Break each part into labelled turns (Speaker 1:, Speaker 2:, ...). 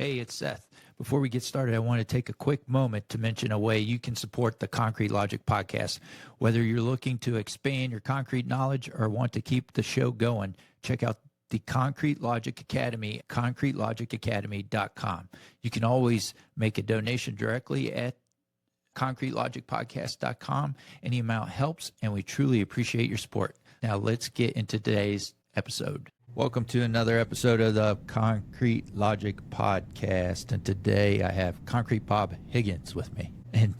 Speaker 1: Hey, it's Seth. Before we get started, I want to take a quick moment to mention a way you can support the Concrete Logic podcast. Whether you're looking to expand your concrete knowledge or want to keep the show going, check out the Concrete Logic Academy, concretelogicacademy.com. You can always make a donation directly at concretelogicpodcast.com. Any amount helps, and we truly appreciate your support. Now let's get into today's episode. Welcome to another episode of the Concrete Logic Podcast. And today I have Concrete Bob Higgins with me. And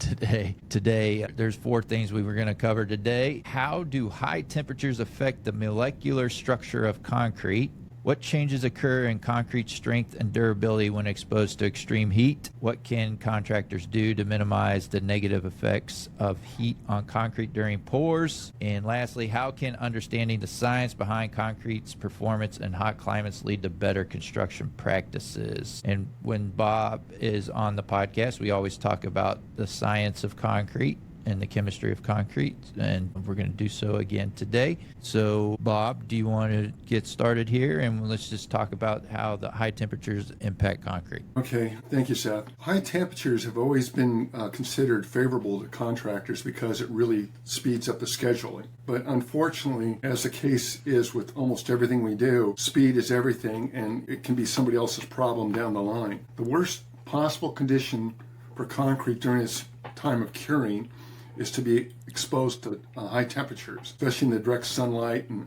Speaker 1: today there's four things we were going to cover today. How do high temperatures affect the molecular structure of concrete? What changes occur in concrete strength and durability when exposed to extreme heat? What can contractors do to minimize the negative effects of heat on concrete during pours? And lastly, how can understanding the science behind concrete's performance in hot climates lead to better construction practices? And when Bob is on the podcast, we always talk about the science of concrete and the chemistry of concrete, and we're going to do so again today. So, Bob, do you want to get started here, and let's just talk about how the high temperatures impact concrete?
Speaker 2: Okay, thank you, Seth. High temperatures have always been considered favorable to contractors because it really speeds up the scheduling. But unfortunately, as the case is with almost everything we do, speed is everything, and it can be somebody else's problem down the line. The worst possible condition for concrete during its time of curing is to be exposed to high temperatures, especially in the direct sunlight and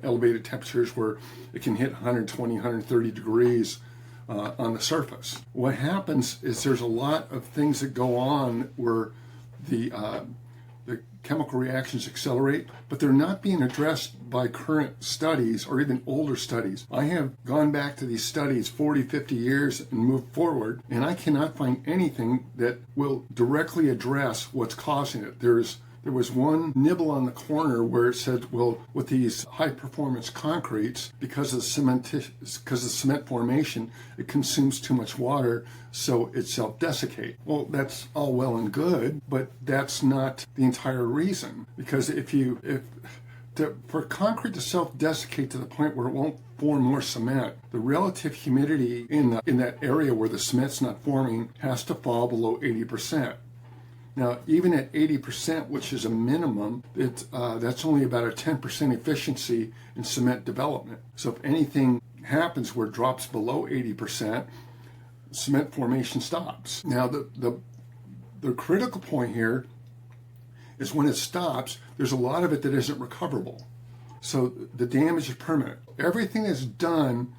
Speaker 2: elevated temperatures where it can hit 120, 130 degrees on the surface. What happens is there's a lot of things that go on where the chemical reactions accelerate, but they're not being addressed by current studies or even older studies. I have gone back to these studies 40, 50 years and moved forward, and I cannot find anything that will directly address what's causing it. There was one nibble on the corner where it said, well, with these high-performance concretes, because of cement formation, it consumes too much water, so it self-desiccates. Well, that's all well and good, but that's not the entire reason. Because for concrete to self-desiccate to the point where it won't form more cement, the relative humidity in that area where the cement's not forming has to fall below 80%. Now, even at 80%, which is a minimum, that's only about a 10% efficiency in cement development. So if anything happens where it drops below 80%, cement formation stops. Now, the critical point here is when it stops, there's a lot of it that isn't recoverable. So the damage is permanent. Everything that's done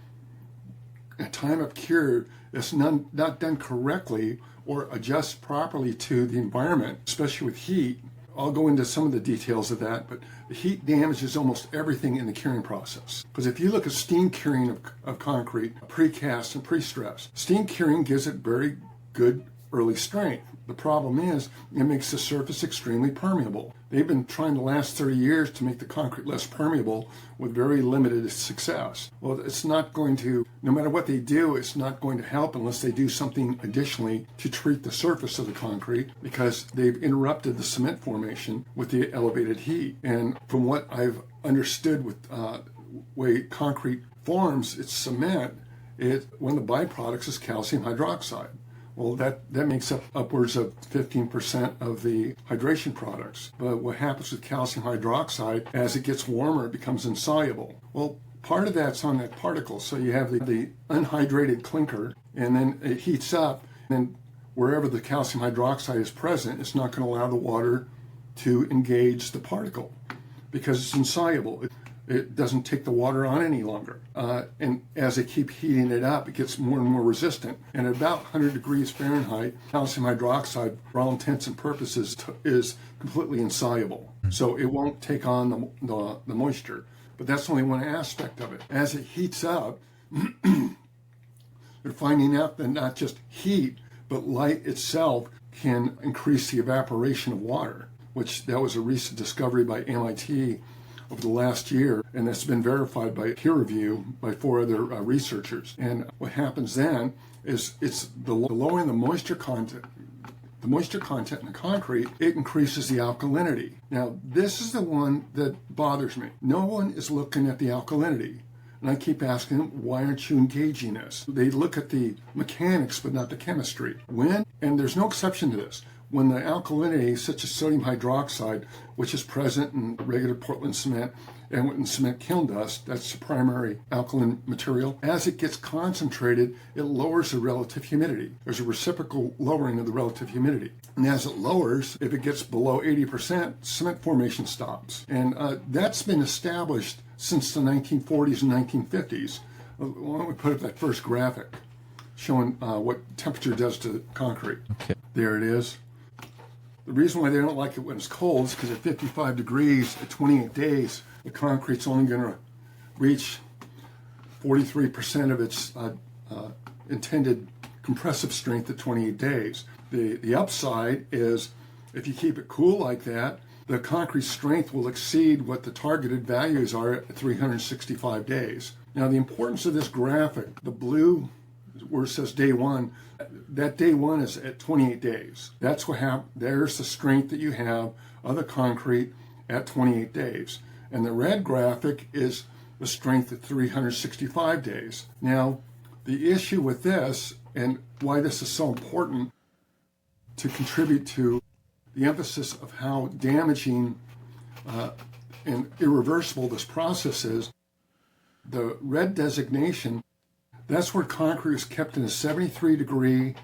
Speaker 2: at time of cure that's not done correctly or adjusts properly to the environment, especially with heat. I'll go into some of the details of that, but the heat damages almost everything in the curing process. Because if you look at steam curing of concrete, precast and pre-stress, steam curing gives it very good early strength. The problem is it makes the surface extremely permeable. They've been trying the last 30 years to make the concrete less permeable with very limited success. Well, it's not going to, no matter what they do, it's not going to help unless they do something additionally to treat the surface of the concrete, because they've interrupted the cement formation with the elevated heat. And from what I've understood with the way concrete forms its cement, one of the byproducts is calcium hydroxide. Well, that makes up upwards of 15% of the hydration products. But what happens with calcium hydroxide, as it gets warmer, it becomes insoluble. Well, part of that's on that particle. So you have the unhydrated clinker, and then it heats up, and then wherever the calcium hydroxide is present, it's not going to allow the water to engage the particle because it's insoluble. It doesn't take the water on any longer. And as they keep heating it up, it gets more and more resistant. And at about 100 degrees Fahrenheit, calcium hydroxide, for all intents and purposes, is completely insoluble. So it won't take on the moisture. But that's only one aspect of it. As it heats up, they're finding out that not just heat, but light itself can increase the evaporation of water, which that was a recent discovery by MIT over the last year, and that's been verified by peer review by 4 other researchers. And what happens then is it's the lowering the moisture content in the concrete, it increases the alkalinity. Now, this is the one that bothers me. No one is looking at the alkalinity. And And I keep asking them, why aren't you engaging us? They look at the mechanics, but not the chemistry. And there's no exception to this, when the alkalinity, such as sodium hydroxide, which is present in regular Portland cement and in cement kiln dust, that's the primary alkaline material, as it gets concentrated, it lowers the relative humidity. There's a reciprocal lowering of the relative humidity. And as it lowers, if it gets below 80%, cement formation stops. And that's been established since the 1940s and 1950s. Why don't we put up that first graphic showing what temperature does to concrete.
Speaker 1: Okay.
Speaker 2: There it is. The reason why they don't like it when it's cold is because at 55 degrees at 28 days, the concrete's only going to reach 43% of its intended compressive strength at 28 days. The upside is if you keep it cool like that, the concrete strength will exceed what the targeted values are at 365 days. Now, the importance of this graphic, the blue where it says day one, that day one is at 28 days. That's what happened. There's the strength that you have of the concrete at 28 days. And the red graphic is the strength at 365 days. Now, the issue with this and why this is so important to contribute to the emphasis of how damaging and irreversible this process is, the red designation, that's where concrete is kept in a 73-degree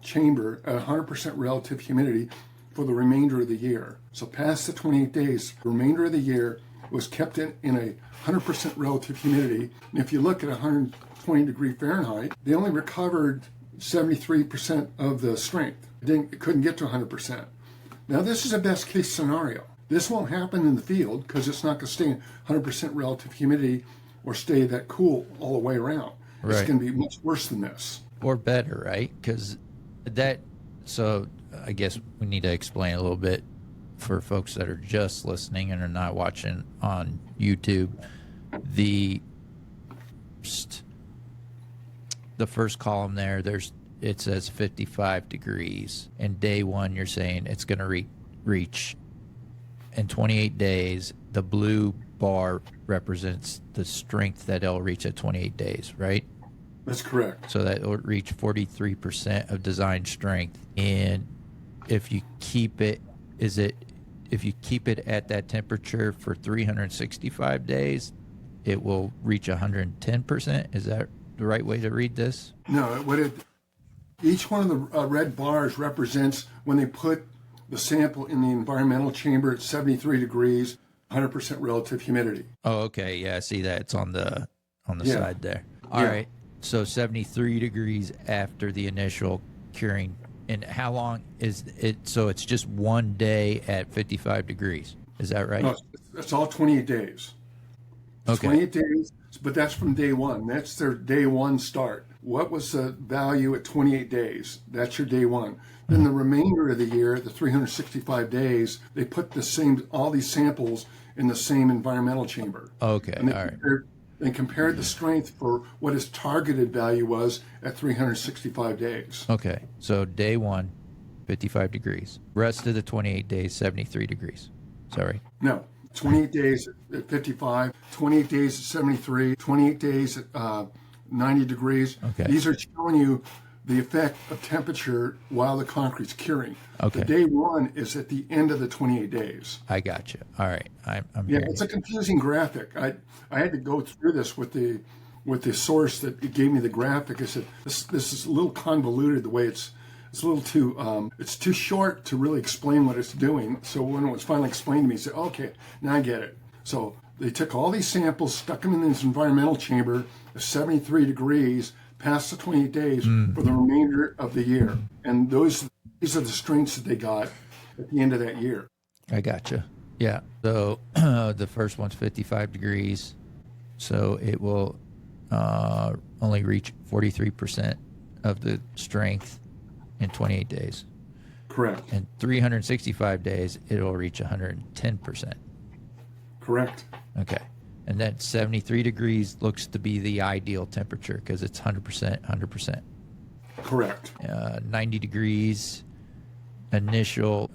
Speaker 2: chamber at 100% relative humidity for the remainder of the year. So past the 28 days, the remainder of the year was kept in a 100% relative humidity. And if you look at 120 degree Fahrenheit, they only recovered 73% of the strength. It couldn't get to 100%. Now this is a best case scenario. This won't happen in the field because it's not going to stay in 100% relative humidity or stay that cool all the way around.
Speaker 1: Right.
Speaker 2: It's going to be much worse than this.
Speaker 1: Or better, right? Because so I guess we need to explain a little bit for folks that are just listening and are not watching on YouTube. The first column there, it says 55 degrees. And day one, you're saying it's going to reach in 28 days. The blue bar represents the strength that it'll reach at 28 days, right?
Speaker 2: That's correct.
Speaker 1: So that will reach 43% of design strength. And if you keep it at that temperature for 365 days, it will reach 110%. Is that the right way to read this?
Speaker 2: No, each one of the red bars represents when they put the sample in the environmental chamber at 73 degrees, 100% relative humidity.
Speaker 1: Oh, okay. Yeah, I see that. It's on the side there. All right. So 73 degrees after the initial curing. And how long is it? So it's just one day at 55 degrees. Is that right?
Speaker 2: No, it's all 28 days. It's 28 days, but that's from day one. That's their day one start. What was the value at 28 days? That's your day one. Then the remainder of the year, the 365 days, they put all these samples in the same environmental chamber.
Speaker 1: Okay,
Speaker 2: and
Speaker 1: all right.
Speaker 2: They compared the strength for what his targeted value was at 365 days.
Speaker 1: Okay, so day one, 55 degrees. Rest of the 28 days, 73 degrees. Sorry.
Speaker 2: No, 28 days at 55, 28 days at 73, 28 days at 90 degrees.
Speaker 1: Okay.
Speaker 2: These are showing you the effect of temperature while the concrete's curing.
Speaker 1: Okay.
Speaker 2: The day one is at the end of the 28 days.
Speaker 1: I got you. All right. I'm
Speaker 2: Yeah,
Speaker 1: hearing
Speaker 2: it's a confusing graphic. I had to go through this with the source that it gave me the graphic. I said this is a little convoluted the way it's a little too it's too short to really explain what it's doing. So when it was finally explained to me, I said, okay, now I get it. So they took all these samples, stuck them in this environmental chamber at 73 degrees past the 28 days for the remainder of the year. And these are the strengths that they got at the end of that year.
Speaker 1: I gotcha. Yeah. So the first one's 55 degrees. So it will only reach 43% of the strength in 28 days.
Speaker 2: Correct.
Speaker 1: In 365 days, it'll reach 110%.
Speaker 2: Correct.
Speaker 1: Okay. And then 73 degrees looks to be the ideal temperature because it's 100%.
Speaker 2: Correct.
Speaker 1: 90 degrees initial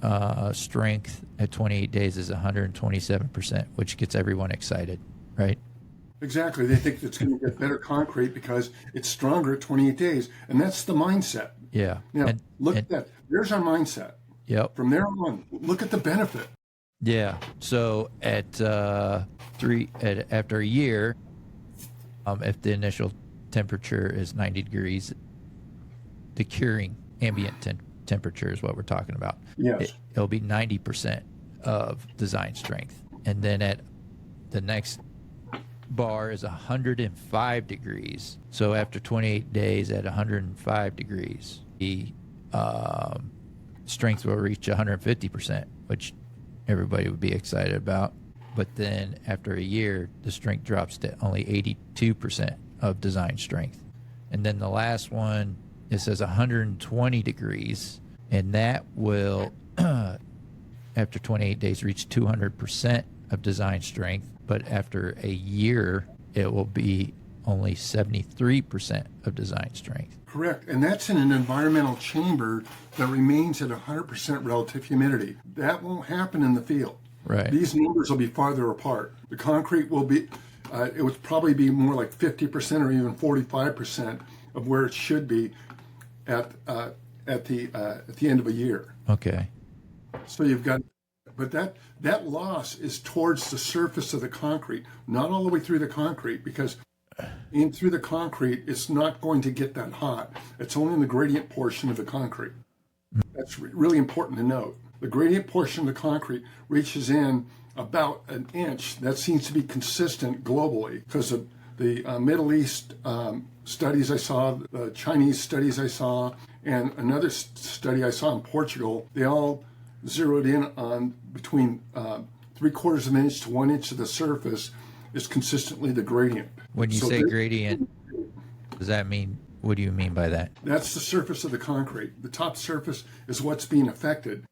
Speaker 1: strength at 28 days is 127%, which gets everyone excited, right?
Speaker 2: Exactly. They think it's going to get better concrete because it's stronger at 28 days. And that's the mindset.
Speaker 1: Yeah.
Speaker 2: Now, look at that. There's our mindset.
Speaker 1: Yep.
Speaker 2: From there on, look at the benefit.
Speaker 1: Yeah. So after a year, if the initial temperature is 90 degrees, the curing ambient temperature is what we're talking about.
Speaker 2: Yes.
Speaker 1: It'll be 90% of design strength. And then at the next bar is 105 degrees. So after 28 days at 105 degrees, the strength will reach 150%, which everybody would be excited about. But then after a year, the strength drops to only 82% of design strength. And then the last one, it says 120 degrees, and that will, after 28 days, reach 200% of design strength. But after a year, it will be only 73% of design strength.
Speaker 2: Correct. And that's in an environmental chamber that remains at 100% relative humidity. That won't happen in the field.
Speaker 1: Right.
Speaker 2: These numbers will be farther apart. The concrete will be, it would probably be more like 50% or even 45% of where it should be at the end of a year.
Speaker 1: Okay.
Speaker 2: So you've got, but that loss is towards the surface of the concrete, not all the way through the concrete, because through the concrete, it's not going to get that hot. It's only in the gradient portion of the concrete. That's really important to note. The gradient portion of the concrete reaches in about an inch. That seems to be consistent globally because of the Middle East studies I saw, the Chinese studies I saw, and another study I saw in Portugal. They all zeroed in on between 3/4 of an inch to 1 inch of the surface is consistently the gradient.
Speaker 1: When you say gradient, does that mean, what do you mean by that?
Speaker 2: That's the surface of the concrete. The top surface is what's being affected.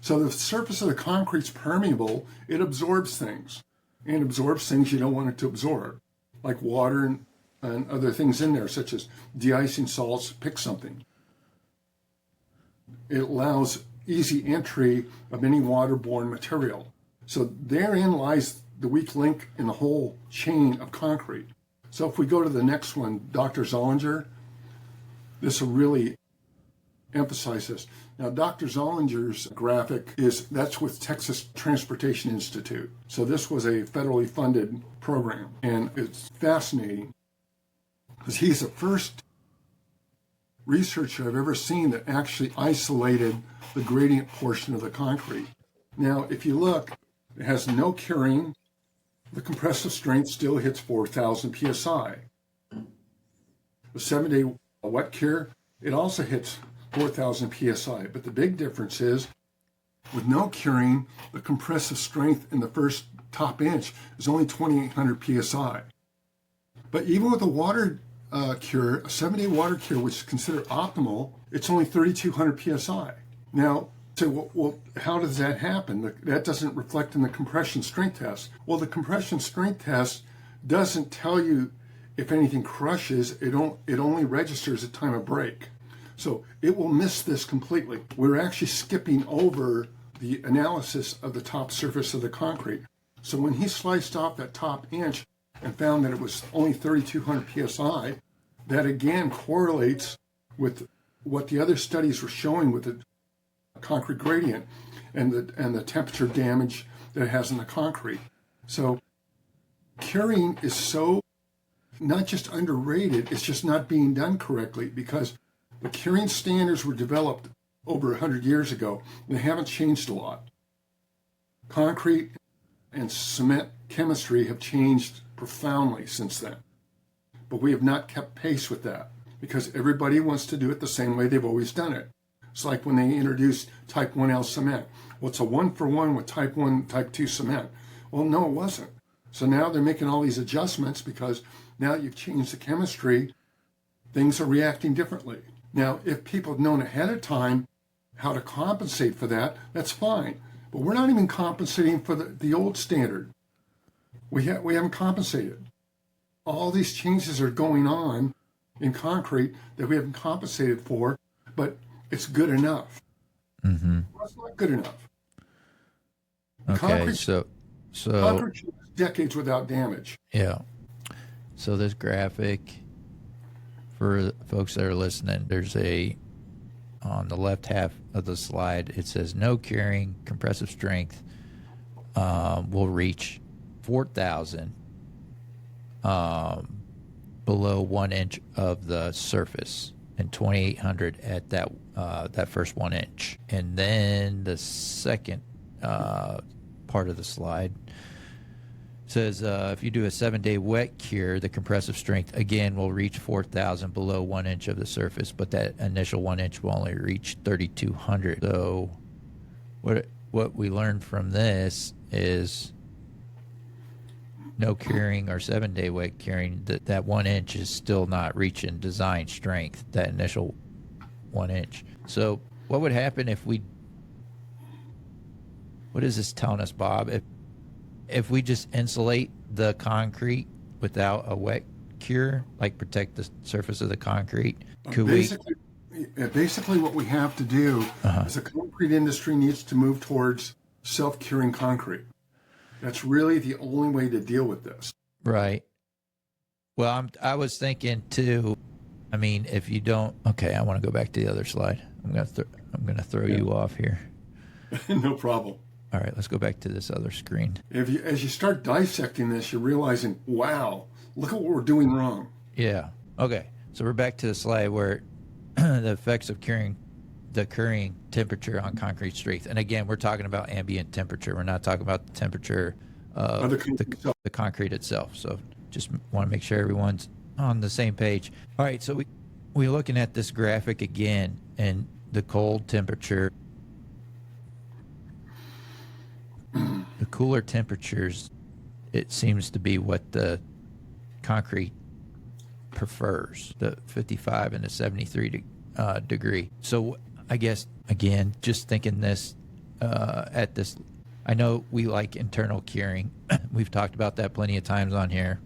Speaker 2: So the surface of the concrete's permeable, it absorbs things. And absorbs things you don't want it to absorb, like water and other things in there, such as de-icing salts. Pick something. It allows easy entry of any waterborne material. So therein lies the weak link in the whole chain of concrete. So if we go to the next one, Dr. Zollinger, this will really emphasize this. Now, Dr. Zollinger's graphic that's with Texas Transportation Institute. So this was a federally funded program, and it's fascinating because he's the first researcher I've ever seen that actually isolated the gradient portion of the concrete. Now, if you look, it has no curing. The compressive strength still hits 4,000 psi. The 7-day wet cure, it also hits 4,000 psi. But the big difference is, with no curing, the compressive strength in the first top inch is only 2,800 psi. But even with a water cure, a 7-day water cure, which is considered optimal, it's only 3,200 psi. Now, so, well, how does that happen? That doesn't reflect in the compression strength test. Well, the compression strength test doesn't tell you if anything crushes. It only registers at time of break. So it will miss this completely. We're actually skipping over the analysis of the top surface of the concrete. So when he sliced off that top inch and found that it was only 3,200 psi, that again correlates with what the other studies were showing with the concrete gradient and the temperature damage that it has in the concrete. So curing is so not just underrated, it's just not being done correctly, because the curing standards were developed over 100 years ago and they haven't changed a lot. Concrete and cement chemistry have changed profoundly since then, but we have not kept pace with that because everybody wants to do it the same way they've always done it. It's like when they introduced type 1L cement. Well, it's a 1-for-1 with type 1, type 2 cement. Well, no, it wasn't. So now they're making all these adjustments because now you've changed the chemistry, things are reacting differently. Now, if people had known ahead of time how to compensate for that, that's fine. But we're not even compensating for the old standard. We haven't compensated. All these changes are going on in concrete that we haven't compensated for, but it's good enough. Well, it's not good enough.
Speaker 1: Okay,
Speaker 2: Concrete should decades without damage.
Speaker 1: Yeah. So this graphic, for folks that are listening, there's on the left half of the slide, it says no curing compressive strength will reach 4,000 below 1 inch of the surface and 2,800 at that first 1 inch. And then the second part of the slide says if you do a 7-day wet cure, the compressive strength again will reach 4,000 below 1 inch of the surface, but that initial 1 inch will only reach 3,200. So what we learned from this is no curing or 7-day wet curing, that 1 inch is still not reaching design strength, that initial 1 inch. So what would happen what is this telling us, Bob? If we just insulate the concrete without a wet cure, like protect the surface of the concrete,
Speaker 2: basically what we have to do is the concrete industry needs to move towards self-curing concrete. That's really the only way to deal with this.
Speaker 1: Right. Well, I was thinking too, I mean, if you don't, okay, I want to go back to the other slide. I'm going to throw you off here.
Speaker 2: No problem.
Speaker 1: All right, let's go back to this other screen.
Speaker 2: As you start dissecting this, you're realizing, wow, look at what we're doing wrong.
Speaker 1: Yeah. Okay. So we're back to the slide where the effects of curing temperature on concrete strength. And again, we're talking about ambient temperature. We're not talking about the temperature of the concrete itself. So just want to make sure everyone's on the same page. All right. So we're looking at this graphic again, and the cold temperature, the cooler temperatures, it seems to be what the concrete prefers, the 55 and the 73 degree. So I guess, again, just thinking this at this, I know we like internal curing. We've talked about that plenty of times on here.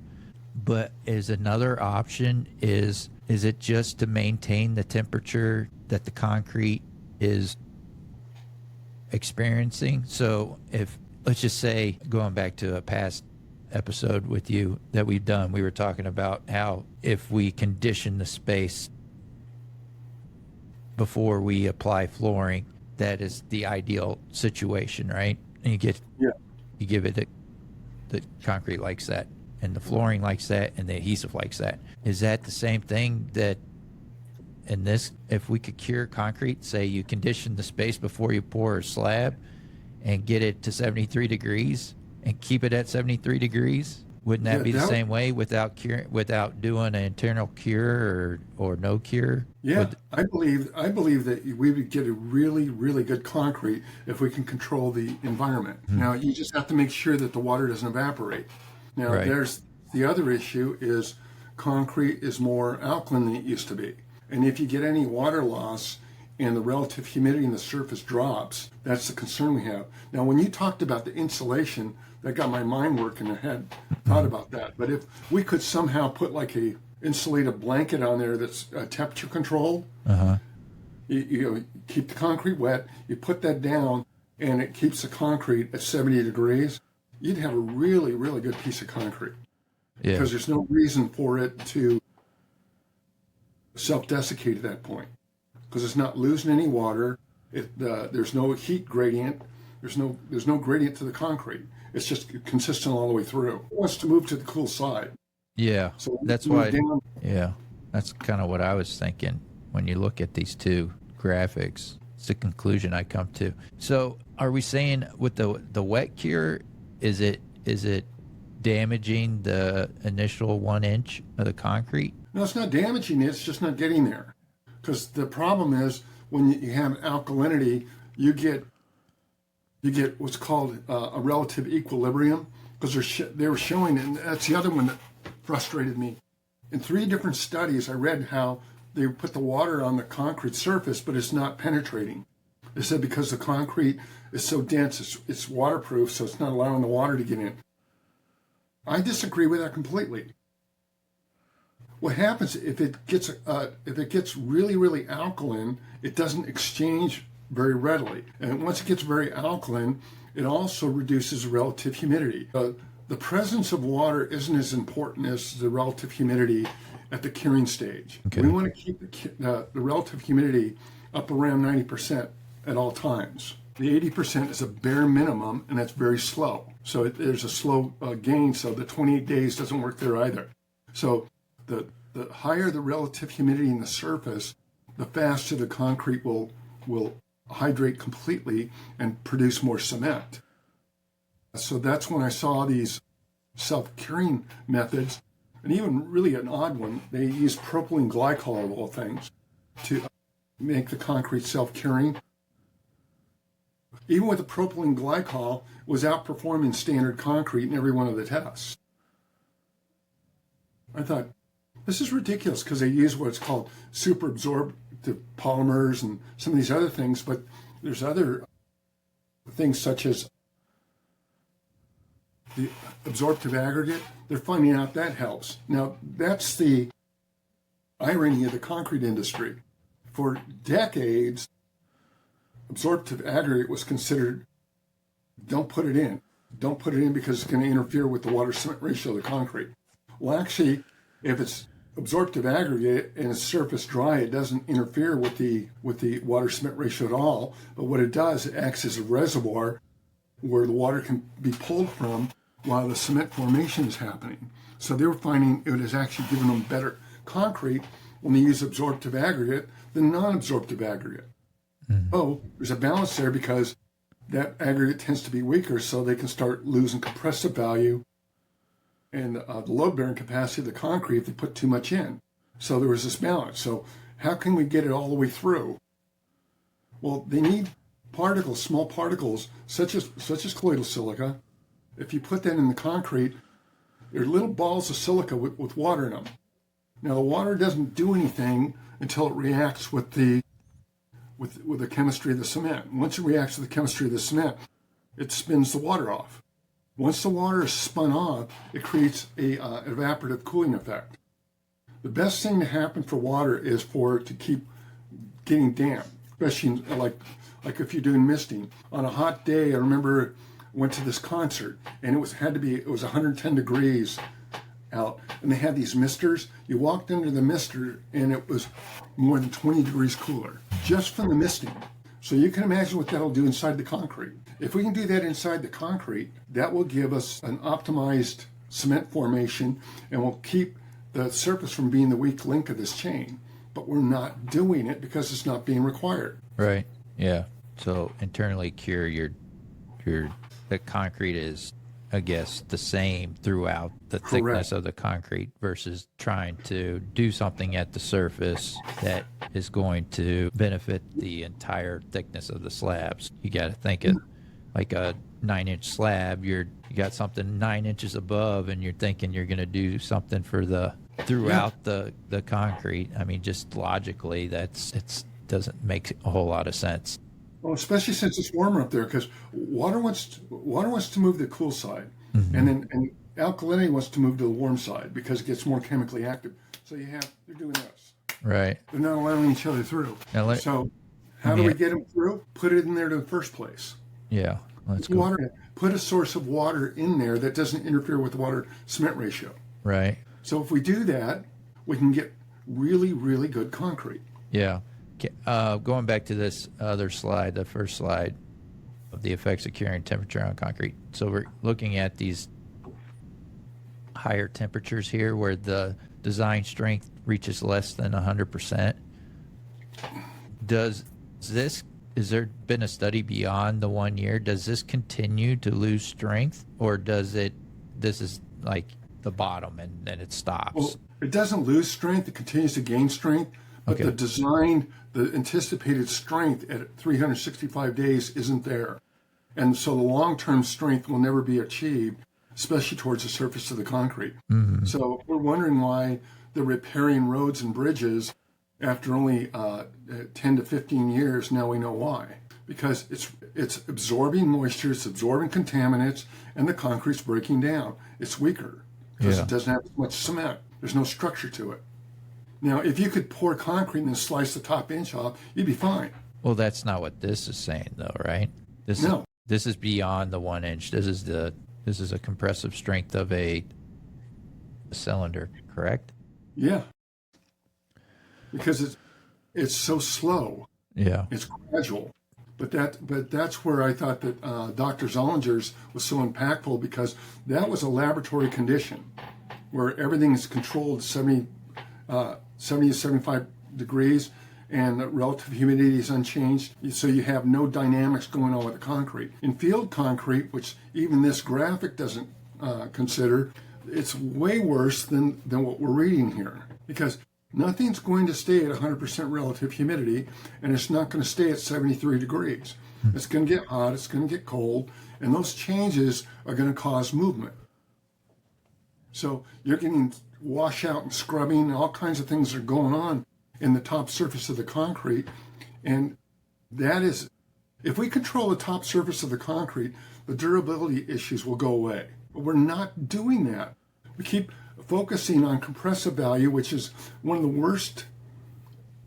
Speaker 1: But is another option, is it just to maintain the temperature that the concrete is experiencing? So if, let's just say, going back to a past episode with you that we've done, we were talking about how if we condition the space before we apply flooring, that is the ideal situation, right? And you give it the concrete likes that, and the flooring likes that, and the adhesive likes that. Is that the same thing that in this, if we could cure concrete, say you condition the space before you pour a slab and get it to 73 degrees and keep it at 73 degrees? Wouldn't that be the same way without doing an internal cure or no cure?
Speaker 2: Yeah, I believe that we would get a really, really good concrete if we can control the environment. Mm-hmm. Now, you just have to make sure that the water doesn't evaporate. Now, There's the other issue is concrete is more alkaline than it used to be. And if you get any water loss and the relative humidity in the surface drops, that's the concern we have. Now, when you talked about the insulation, that got my mind working. I had thought about that. But if we could somehow put like a insulated blanket on there that's temperature controlled, you keep the concrete wet, you put that down, and it keeps the concrete at 70 degrees, you'd have a really, really good piece of concrete. Yeah. Because there's no reason for it to self-desiccate at that point. Because it's not losing any water. There's no heat gradient. There's no gradient to the concrete. It's just consistent all the way through. It wants to move to the cool side.
Speaker 1: Yeah, so that's why. Yeah, that's kind of what I was thinking when you look at these two graphics. It's the conclusion I come to. So, are we saying with the wet cure, is it damaging the initial 1 inch of the concrete?
Speaker 2: No, it's not damaging it. It's just not getting there. Because the problem is when you have alkalinity, you get what's called a relative equilibrium, because they were showing, and that's the other one that frustrated me. In 3 different studies, I read how they put the water on the concrete surface, but it's not penetrating. They said because the concrete is so dense, it's waterproof, so it's not allowing the water to get in. I disagree with that completely. What happens if it gets really, really alkaline, it doesn't exchange very readily. And once it gets very alkaline, it also reduces relative humidity. The the presence of water isn't as important as the relative humidity at the curing stage.
Speaker 1: Okay.
Speaker 2: We want to keep the relative humidity up around 90% at all times. The 80% is a bare minimum, and that's very slow. So there's a slow gain, so the 28 days doesn't work there either. So the higher the relative humidity in the surface, the faster the concrete will hydrate completely and produce more cement. So that's when I saw these self-curing methods, and even really an odd one. They use propylene glycol of all things to make the concrete self-curing. Even with the propylene glycol, was outperforming standard concrete in every one of the tests. I thought, this is ridiculous, because they use what's called super absorptive polymers and some of these other things, but there's other things such as the absorptive aggregate. They're finding out that helps. Now, that's the irony of the concrete industry. For decades, absorptive aggregate was considered, don't put it in. Don't put it in because it's going to interfere with the water cement ratio of the concrete. Well, actually, if it's absorptive aggregate and it's surface dry, it doesn't interfere with the water cement ratio at all. But what it does, it acts as a reservoir where the water can be pulled from while the cement formation is happening. So they were finding it has actually given them better concrete when they use absorptive aggregate than non-absorptive aggregate. Oh, there's a balance there because that aggregate tends to be weaker, so they can start losing compressive value and the load-bearing capacity of the concrete if they put too much in. So there was this balance. So how can we get it all the way through? Well, they need particles, small particles, such as colloidal silica. If you put that in the concrete, they're little balls of silica with water in them. Now, the water doesn't do anything until it reacts with the chemistry of the cement. Once it reacts with the chemistry of the cement, it spins the water off. Once the water is spun off, it creates a evaporative cooling effect. The best thing to happen for water is for it to keep getting damp, especially like if you're doing misting. On a hot day, I remember I went to this concert, and it was 110 degrees out, and they had these misters. You walked under the mister, and it was more than 20 degrees cooler just from the misting. So you can imagine what that'll do inside the concrete. If we can do that inside the concrete, that will give us an optimized cement formation and will keep the surface from being the weak link of this chain. But we're not doing it because it's not being required.
Speaker 1: Right. Yeah. So internally cure the concrete is, I guess, the same throughout the thickness of the concrete versus trying to do something at the surface that is going to benefit the entire thickness of the slabs. You got to think it like a 9-inch slab. You got something 9 inches above, and you're thinking you're going to do something for throughout the concrete. I mean, just logically, it doesn't make a whole lot of sense.
Speaker 2: Well, especially since it's warmer up there, because water wants to move to the cool side, and alkalinity wants to move to the warm side because it gets more chemically active. So they're doing this.
Speaker 1: Right.
Speaker 2: They're not allowing each other through. So how do we get them through? Put it in there in the first place.
Speaker 1: Yeah. Let's go.
Speaker 2: Put a source of water in there that doesn't interfere with the water cement ratio.
Speaker 1: Right.
Speaker 2: So if we do that, we can get really, really good concrete.
Speaker 1: Yeah. Going back to this other slide, the first slide of the effects of curing temperature on concrete. So we're looking at these higher temperatures here where the design strength reaches less than 100%. Has there been a study beyond the 1 year? Does this continue to lose strength, or this is like the bottom and then it stops?
Speaker 2: Well, it doesn't lose strength. It continues to gain strength. But the anticipated strength at 365 days isn't there. And so the long-term strength will never be achieved, especially towards the surface of the concrete. Mm-hmm. So we're wondering why they're repairing roads and bridges after only 10 to 15 years. Now we know why. Because it's absorbing moisture, it's absorbing contaminants, and the concrete's breaking down. It's weaker because it doesn't have as much cement. There's no structure to it. Now, if you could pour concrete and then slice the top inch off, you'd be fine.
Speaker 1: Well, that's not what this is saying, though, right? This is beyond the 1 inch. This is the This is a compressive strength of a cylinder, correct?
Speaker 2: Yeah, because it's so slow.
Speaker 1: Yeah.
Speaker 2: It's gradual. But that's where I thought that Dr. Zollinger's was so impactful, because that was a laboratory condition where everything is controlled 70 to 75 degrees, and the relative humidity is unchanged. So you have no dynamics going on with the concrete. In field concrete, which even this graphic doesn't consider, it's way worse than what we're reading here, because nothing's going to stay at 100% relative humidity, and it's not going to stay at 73 degrees. It's going to get hot, it's going to get cold, and those changes are going to cause movement. So you're getting washout and scrubbing, and all kinds of things are going on in the top surface of the concrete. And that is, if we control the top surface of the concrete, the durability issues will go away. But we're not doing that. We keep focusing on compressive value, which is one of the worst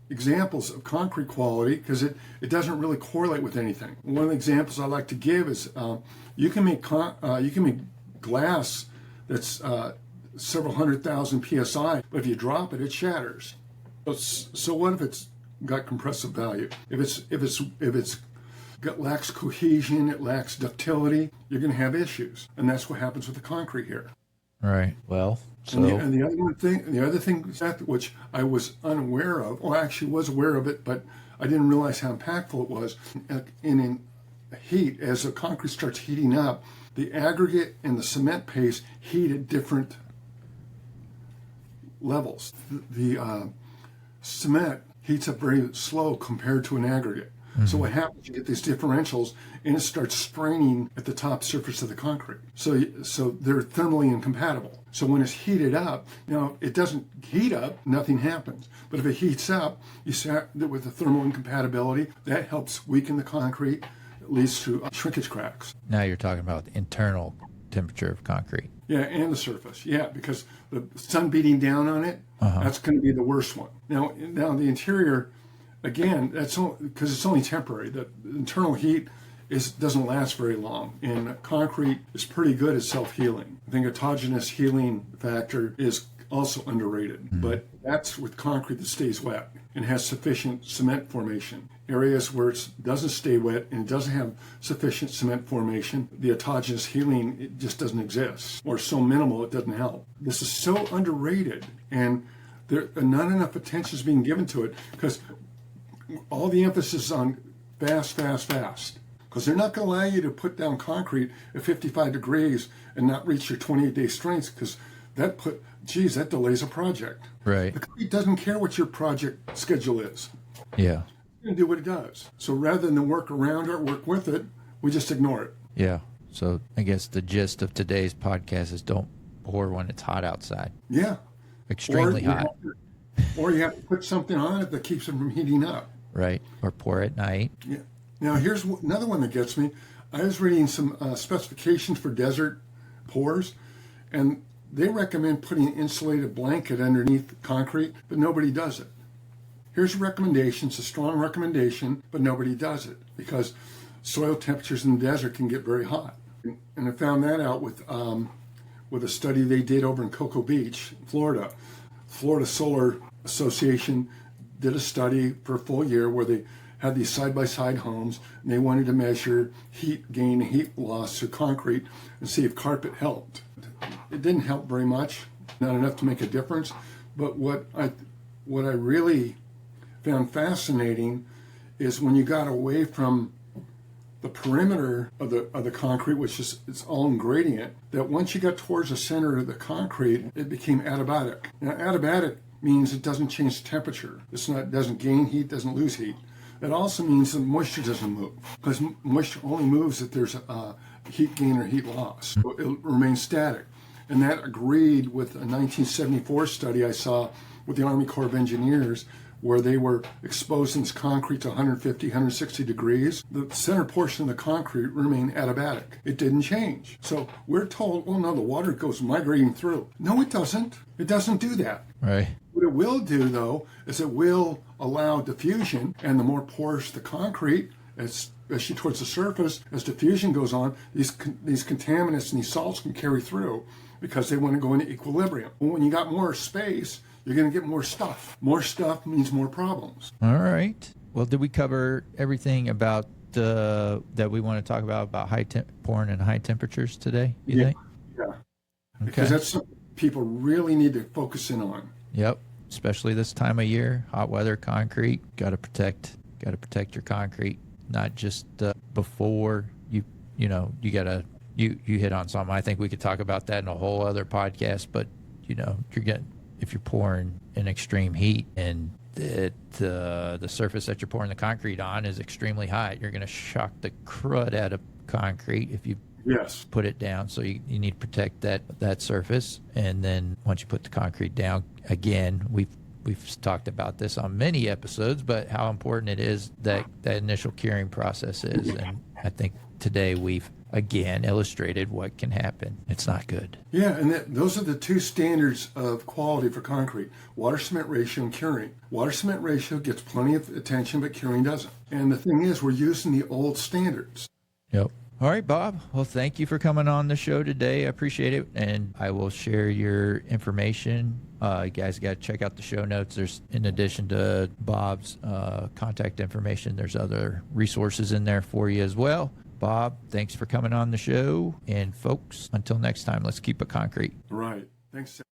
Speaker 2: examples of concrete quality, because it doesn't really correlate with anything. One of the examples I like to give is you can make glass that's several 100,000 psi, but if you drop it, it shatters. So what if it's got compressive value? If it's lacks cohesion, it lacks ductility, you're going to have issues, and that's what happens with the concrete here.
Speaker 1: Right. Well, so
Speaker 2: And the other thing, which I was unaware of, or actually was aware of it, but I didn't realize how impactful it was. In heat, as the concrete starts heating up, the aggregate and the cement paste heat at different levels. The cement heats up very slow compared to an aggregate. Mm-hmm. So what happens, you get these differentials, and it starts straining at the top surface of the concrete. So they're thermally incompatible. So when it's heated up, it doesn't heat up, nothing happens. But if it heats up, you see with the thermal incompatibility, that helps weaken the concrete. It leads to shrinkage cracks.
Speaker 1: Now you're talking about the internal temperature of concrete.
Speaker 2: Yeah, and the surface. Yeah, because the sun beating down on it, that's going to be the worst one. Now the interior, again, that's because it's only temporary. The internal heat doesn't last very long, and concrete is pretty good at self-healing. I think autogenous healing factor is also underrated, but that's with concrete that stays wet and has sufficient cement formation. Areas where it doesn't stay wet and it doesn't have sufficient cement formation, the autogenous healing, it just doesn't exist, or so minimal it doesn't help. This is so underrated, and not enough attention is being given to it, because all the emphasis is on fast, because they're not going to allow you to put down concrete at 55 degrees and not reach your 28-day strengths, because that delays a project.
Speaker 1: Right.
Speaker 2: The concrete doesn't care what your project schedule is.
Speaker 1: Yeah.
Speaker 2: It's going to do what it does. So rather than work around it, work with it, we just ignore it.
Speaker 1: Yeah. So I guess the gist of today's podcast is don't pour when it's hot outside.
Speaker 2: Yeah.
Speaker 1: Extremely hot.
Speaker 2: Or you have to put something on it that keeps it from heating up.
Speaker 1: Right. Or pour at night.
Speaker 2: Yeah. Now, here's another one that gets me. I was reading some specifications for desert pours, and they recommend putting an insulated blanket underneath concrete, but nobody does it. Here's a recommendation. It's a strong recommendation, but nobody does it, because soil temperatures in the desert can get very hot. And I found that out with a study they did over in Cocoa Beach, Florida. Florida Solar Association did a study for a full year where they had these side-by-side homes, and they wanted to measure heat gain and heat loss through concrete and see if carpet helped. It didn't help very much, not enough to make a difference. But what I really found fascinating is when you got away from the perimeter of the concrete, which is it's all in gradient, that once you got towards the center of the concrete, it became adiabatic. Now, adiabatic means it doesn't change the temperature. It doesn't gain heat, doesn't lose heat. That also means that moisture doesn't move, because moisture only moves if there's a heat gain or heat loss. So it remains static. And that agreed with a 1974 study I saw with the Army Corps of Engineers, where they were exposing this concrete to 150, 160 degrees. The center portion of the concrete remained adiabatic. It didn't change. So we're told, oh no, the water goes migrating through. No, it doesn't. It doesn't do that.
Speaker 1: Right.
Speaker 2: What it will do, though, is it will allow diffusion, and the more porous the concrete, especially towards the surface, as diffusion goes on, these contaminants and these salts can carry through because they want to go into equilibrium. Well, when you got more space, you're going to get more stuff. More stuff means more problems.
Speaker 1: All right. Well, did we cover everything about that we want to talk about pouring and high temperatures today, you think?
Speaker 2: Yeah.
Speaker 1: Okay.
Speaker 2: Because that's something people really need to focus in on.
Speaker 1: Yep. Especially this time of year, hot weather, concrete, got to protect your concrete, not just before you hit on something. I think we could talk about that in a whole other podcast, but if you're pouring in extreme heat and the surface that you're pouring the concrete on is extremely hot, you're going to shock the crud out of concrete if you put it down. So you need to protect that surface. And then once you put the concrete down, again, we've talked about this on many episodes, but how important it is that initial curing process is. And I think today we've again illustrated what can happen. It's not good.
Speaker 2: Yeah, and those are the two standards of quality for concrete: water cement ratio and curing. Water cement ratio gets plenty of attention, but curing doesn't. And the thing is, we're using the old standards.
Speaker 1: Yep. All right, Bob. Well, thank you for coming on the show today. I appreciate it. And I will share your information. You guys got to check out the show notes. There's, in addition to Bob's contact information, there's other resources in there for you as well. Bob, thanks for coming on the show. And folks, until next time, let's keep it concrete.
Speaker 2: Right. Thanks.